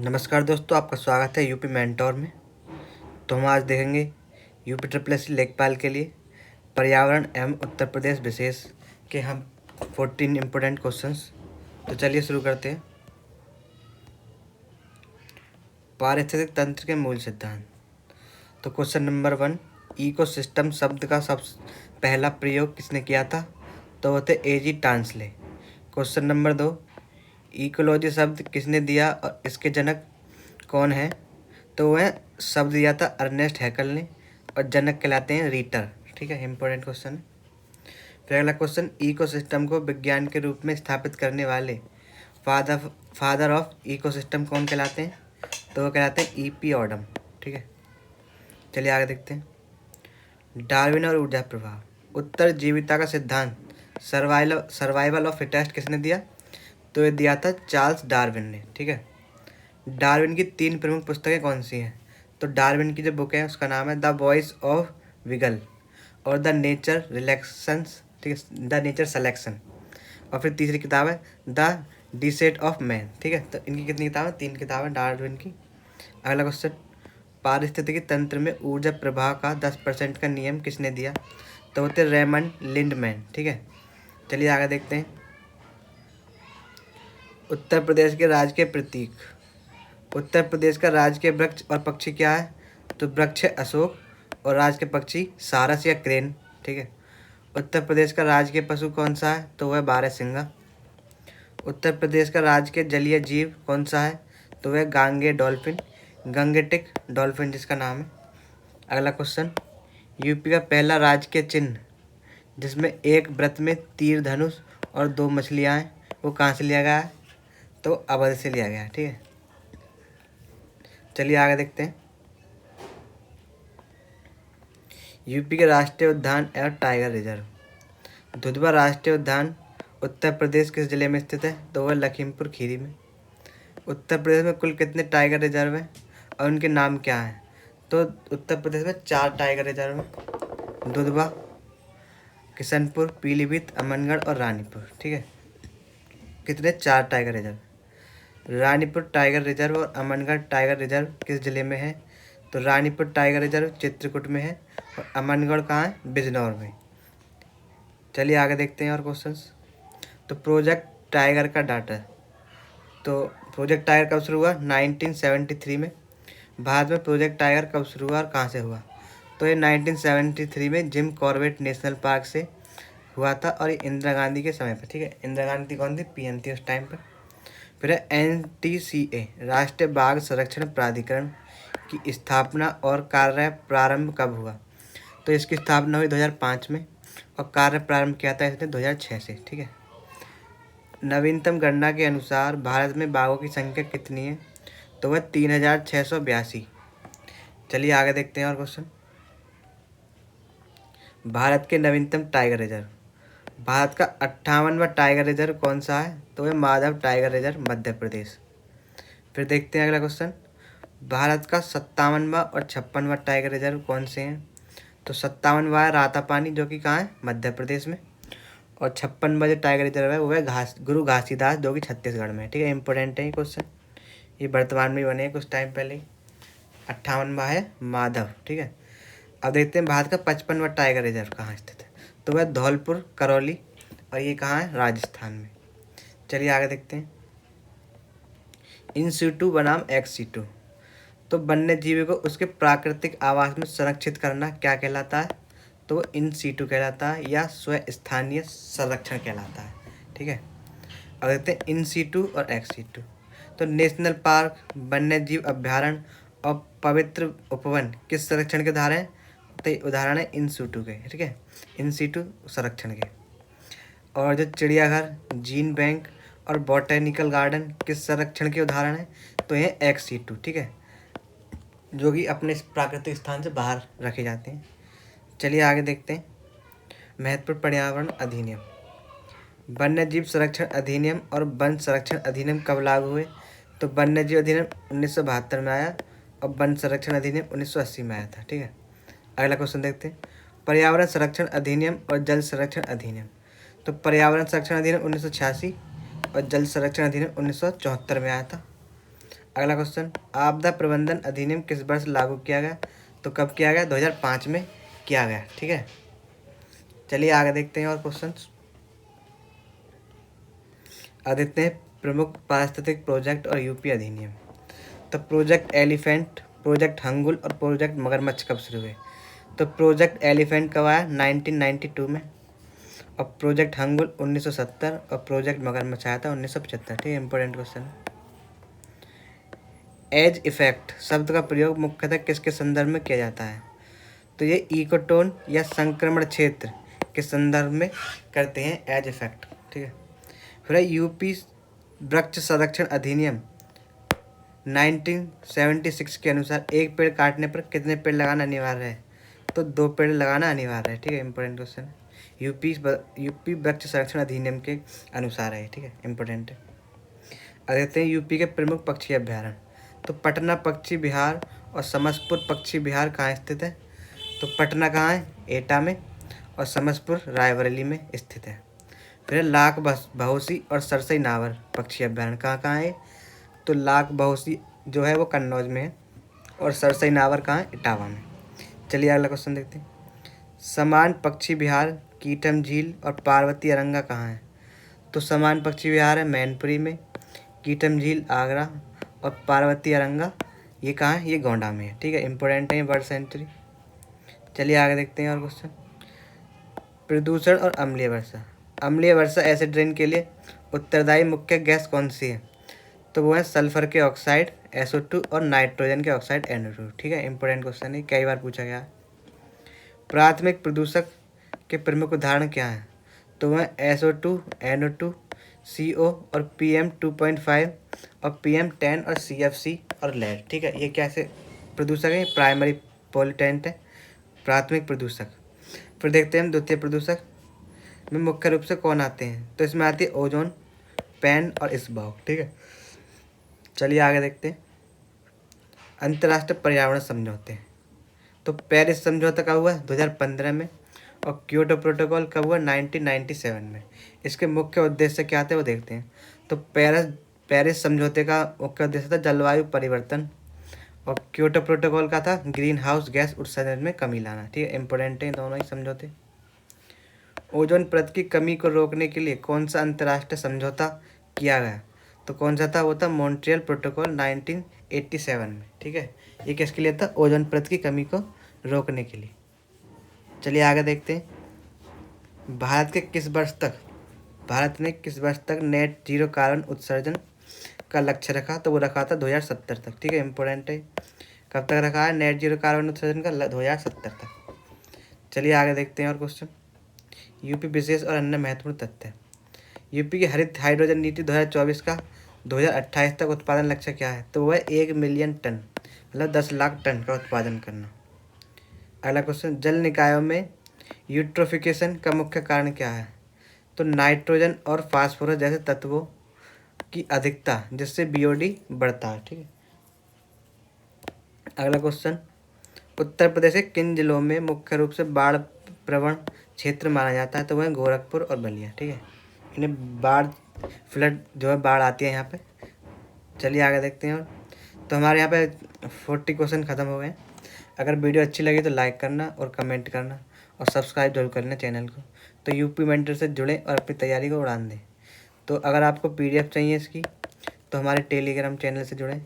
नमस्कार दोस्तों, आपका स्वागत है यूपी मेंटोर में। तो हम आज देखेंगे यूपी ट्रिपल एस लेखपाल के लिए पर्यावरण एवं उत्तर प्रदेश विशेष के हम 14 इम्पोर्टेंट क्वेश्चंस। तो चलिए शुरू करते हैं। पारिस्थितिक तंत्र के मूल सिद्धांत। तो क्वेश्चन नंबर 1, इकोसिस्टम शब्द का पहला प्रयोग किसने किया था? तो वो थे A.G. Tansley. Question number 2, ecology शब्द किसने दिया और इसके जनक कौन है? तो वह शब्द दिया था अर्नेस्ट हैकल ने और जनक कहलाते हैं रीटर। ठीक है, इंपॉर्टेंट क्वेश्चन है। फिर अगला क्वेश्चन, इकोसिस्टम को विज्ञान के रूप में स्थापित करने वाले फादर ऑफ इकोसिस्टम कौन कहलाते हैं? तो वो कहलाते हैं E.P. ऑडम। ठीक है, चलिए आगे देखते हैं। डार्विन और ऊर्जा प्रभाव। उत्तर जीविता का सिद्धांत सर्वाइवल ऑफ फिटेस्ट किसने दिया? तो ये दिया था चार्ल्स डार्विन ने। ठीक है, डार्विन की 3 प्रमुख पुस्तकें कौन सी हैं? तो डार्विन की जो बुक है उसका नाम है द वॉइस ऑफ विगल और द नेचर रिलेक्शंस। ठीक है, द नेचर सेलेक्शन। और फिर तीसरी किताब है द डिसेट ऑफ मैन। ठीक है, तो इनकी कितनी किताबें? 3 किताबें डार्विन की। अगला क्वेश्चन, पारिस्थितिकी तंत्र में ऊर्जा प्रवाह का 10% का नियम किसने दिया? तो होते रेमंड लिंडमैन। ठीक है, चलिए आगे देखते हैं। उत्तर प्रदेश के राज्य के प्रतीक। उत्तर प्रदेश का राजकीय वृक्ष और पक्षी क्या है? तो वृक्ष है अशोक और राज्य के पक्षी सारस या क्रेन। ठीक है, उत्तर प्रदेश का राजकीय पशु कौन सा है? तो वह बारहसिंगा। उत्तर प्रदेश का राजकीय जलीय जीव कौन सा है? तो वह गांगे डॉल्फिन, गंगेटिक डॉल्फिन जिसका नाम है। अगला क्वेश्चन, यूपी का पहला राजकीय चिन्ह जिसमें एक वृत्त में तीर धनुष और 2 मछलियाँ हैं, वो कहाँ से लिया गया है? तो अवध से लिया गया है। ठीक है, चलिए आगे देखते हैं। यूपी के राष्ट्रीय उद्यान एवं टाइगर रिजर्व। दुधवा राष्ट्रीय उद्यान उत्तर प्रदेश किस जिले में स्थित है? तो वह लखीमपुर खीरी में। उत्तर प्रदेश में कुल कितने टाइगर रिजर्व हैं और उनके नाम क्या हैं? तो उत्तर प्रदेश में 4 टाइगर रिजर्व हैं, दुधवा, किशनपुर, पीलीभीत, अमनगढ़ और रानीपुर। ठीक है, कितने? 4 tiger reserve. Ranipur tiger reserve और अमनगढ़ टाइगर रिजर्व किस जिले में है? तो रानीपुर टाइगर रिजर्व चित्रकूट में है और अमनगढ़ कहाँ है? बिजनौर में। चलिए आगे देखते हैं और क्वेश्चंस। तो प्रोजेक्ट टाइगर का डाटा। तो प्रोजेक्ट टाइगर कब शुरू हुआ? 1973 में। भारत में प्रोजेक्ट टाइगर कब शुरू हुआ और कहाँ से हुआ? तो ये 1973 में जिम कॉर्बेट नेशनल पार्क से हुआ था और ये इंदिरा गांधी के समय पर। ठीक है, इंदिरा गांधी कौन थी? PM थी उस टाइम पर। फिर है NTCA राष्ट्रीय बाघ संरक्षण प्राधिकरण की स्थापना और कार्य प्रारंभ कब हुआ? तो इसकी स्थापना हुई 2005 में और कार्य प्रारंभ किया था इसने 2006 से। ठीक है, नवीनतम गणना के अनुसार भारत में बाघों की संख्या कितनी है? तो वह 3682। चलिए आगे देखते हैं और क्वेश्चन। भारत के नवीनतम टाइगर रिजर्व। भारत का 58वां टाइगर रिजर्व कौन सा है? तो वह माधव टाइगर रिजर्व मध्य प्रदेश। फिर देखते हैं अगला क्वेश्चन, भारत का 57वां और 56वां टाइगर रिजर्व कौन से हैं? तो 57वां है रातापानी जो कि कहाँ है? मध्य प्रदेश में। और 56वां जो टाइगर रिजर्व है वो है गुरु घासीदास जो कि छत्तीसगढ़ में। ठीक है, इंपॉर्टेंट है ये क्वेश्चन, ये वर्तमान में बने हैं कुछ टाइम पहले ही। 58वां है माधव। ठीक है, अब देखते हैं भारत का 55वां टाइगर रिजर्व कहाँ स्थित है? तो वह धौलपुर करौली और ये कहाँ है? राजस्थान में। चलिए आगे देखते हैं। इन सीटू बनाम एक्स सीटू। तो वन्य जीवी को उसके प्राकृतिक आवास में संरक्षित करना क्या कहलाता है? तो वो इन सीटू कहलाता है या स्व स्थानीय संरक्षण कहलाता है। ठीक है, अब देखते हैं इन सीटू और एक्स सीटू। तो नेशनल पार्क, वन्य जीव अभ्यारण्य और पवित्र उपवन किस संरक्षण के उदाहरण हैं? तो उदाहरण है इन सीटू के। ठीक है, इन सीटू संरक्षण के। और जो चिड़ियाघर, जीन बैंक और बॉटेनिकल गार्डन किस संरक्षण के उदाहरण हैं? तो ये एक्स सीटू। ठीक है, जो कि अपने प्राकृतिक स्थान से बाहर रखे जाते हैं। चलिए आगे देखते हैं। महत्वपूर्ण पर्यावरण अधिनियम। वन्य जीव संरक्षण अधिनियम और वन संरक्षण अधिनियम कब लागू हुए? तो वन्य जीव अधिनियम 1972 में आया और वन संरक्षण अधिनियम 1980 में आया था। ठीक है, अगला क्वेश्चन देखते हैं। पर्यावरण संरक्षण अधिनियम और जल संरक्षण अधिनियम। तो पर्यावरण संरक्षण अधिनियम 1986 और जल संरक्षण अधिनियम 1974 में आया था। अगला क्वेश्चन, आपदा प्रबंधन अधिनियम किस वर्ष लागू किया गया? तो कब किया गया? 2005 में किया गया। ठीक है, चलिए आगे देखते हैं और क्वेश्चन। अब देखते हैं प्रमुख पारिस्थितिक प्रोजेक्ट और यूपी अधिनियम। तो प्रोजेक्ट एलिफेंट, प्रोजेक्ट हंगुल और प्रोजेक्ट मगरमच्छ कब शुरू हुए? तो प्रोजेक्ट एलिफेंट कब आया? 1992 में। और प्रोजेक्ट हंगुल 1970 और प्रोजेक्ट मगरमच्छ आया था 1975। ठीक है, इंपॉर्टेंट क्वेश्चन है। एज इफेक्ट शब्द का प्रयोग मुख्यतः किसके संदर्भ में किया जाता है? तो ये इकोटोन या संक्रमण क्षेत्र के संदर्भ में करते हैं एज इफेक्ट। ठीक है, फिर है यूपी वृक्ष संरक्षण अधिनियम 1976 के अनुसार एक पेड़ काटने पर कितने पेड़ लगाना अनिवार्य है? तो 2 पेड़ लगाना अनिवार्य है। ठीक है, इंपॉर्टेंट क्वेश्चन है। यूपी वृक्ष संरक्षण अधिनियम के अनुसार है। ठीक है, इंपॉर्टेंट है। अब देखते हैं यूपी के प्रमुख पक्षी अभ्यारण्य। तो पटना पक्षी विहार और समसपुर पक्षी विहार कहाँ स्थित है? तो पटना कहाँ है? एटा में। और समसपुर रायबरेली में स्थित है। फिर लाख बहोसी और सरसई नावर पक्षी अभ्यारण्य कहाँ कहाँ है? तो लाख बहोसी जो है वो कन्नौज में है और सरसई नावर कहाँ है? इटावा में। चलिए अगला क्वेश्चन देखते हैं। समान पक्षी विहार कीटम झील और पार्वती अरंगा कहाँ है? तो समान पक्षी विहार है मैनपुरी में, कीटम झील आगरा और पार्वती अरंगा ये कहाँ है? ये गोंडा में है। ठीक है, इंपॉर्टेंट है ये बर्ड सेंचुरी। चलिए आगे देखते हैं और क्वेश्चन। प्रदूषण और अम्लीय वर्षा। अम्लीय वर्षा एसिड रेन के लिए उत्तरदायी मुख्य गैस कौन सी है? तो वो है सल्फर के ऑक्साइड SO2 और नाइट्रोजन के ऑक्साइड NO2। ठीक है, इंपॉर्टेंट क्वेश्चन है, कई बार पूछा गया है। प्राथमिक प्रदूषक के प्रमुख उदाहरण क्या हैं? तो वह SO2, NO2, CO और PM2.5 और PM10 और CFC और लेड। ठीक है, ये कैसे प्रदूषक है? प्राइमरी पॉल्यूटेंट है, प्राथमिक प्रदूषक। फिर देखते हैं हम द्वितीय प्रदूषक में मुख्य रूप से कौन आते हैं? तो इसमें आती है ओजोन, पैन और स्मॉग। ठीक है, चलिए आगे देखते हैं। अंतर्राष्ट्रीय पर्यावरण समझौते। तो पेरिस समझौता कब हुआ? 2015 में। और क्योटो प्रोटोकॉल कब हुआ? 1997 में। इसके मुख्य उद्देश्य क्या थे वो देखते हैं। तो पेरिस समझौते का मुख्य उद्देश्य था जलवायु परिवर्तन और क्योटो प्रोटोकॉल का था ग्रीन हाउस गैस उत्सर्जन में कमी लाना। ठीक है, इंपॉर्टेंट है दोनों ही समझौते। ओजोन परत की कमी को रोकने के लिए कौन सा अंतर्राष्ट्रीय समझौता किया गया? तो कौन सा था? वो था मॉन्ट्रियल प्रोटोकॉल 1987 में। ठीक है, ये किसके लिए था? ओजोन परत की कमी को रोकने के लिए। चलिए आगे देखते हैं। भारत ने किस वर्ष तक नेट जीरो कार्बन उत्सर्जन का लक्ष्य रखा? तो वो रखा था 2070 तक। ठीक है, इंपॉर्टेंट है। कब तक रखा है नेट जीरो कार्बन उत्सर्जन का? 2070 तक। चलिए आगे देखते हैं और क्वेश्चन। यूपी विशेष और अन्य महत्वपूर्ण तथ्य। यूपी की हरित हाइड्रोजन नीति 2024 का 2028 तक उत्पादन लक्ष्य क्या है? तो वह 1 मिलियन टन मतलब 10 लाख टन का उत्पादन करना। अगला क्वेश्चन, जल निकायों में यूट्रोफिकेशन का मुख्य कारण क्या है? तो नाइट्रोजन और फास्फोरस जैसे तत्वों की अधिकता जिससे BOD बढ़ता है। ठीक है, अगला क्वेश्चन, उत्तर प्रदेश के किन जिलों में मुख्य रूप से बाढ़ प्रवण क्षेत्र माना जाता है? तो वह गोरखपुर और बलिया। ठीक है, इन्हें बाढ़ फ्लड जो है बाढ़ आती है यहाँ पे। चलिए आगे देखते हैं। और तो हमारे यहाँ पे 40 क्वेश्चन ख़त्म हो गए हैं। अगर वीडियो अच्छी लगी तो लाइक करना और कमेंट करना और सब्सक्राइब जरूर करना चैनल को। तो यूपी मेंटर से जुड़ें और अपनी तैयारी को उड़ान दें। तो अगर आपको PDF चाहिए इसकी तो हमारे टेलीग्राम चैनल से जुड़ें।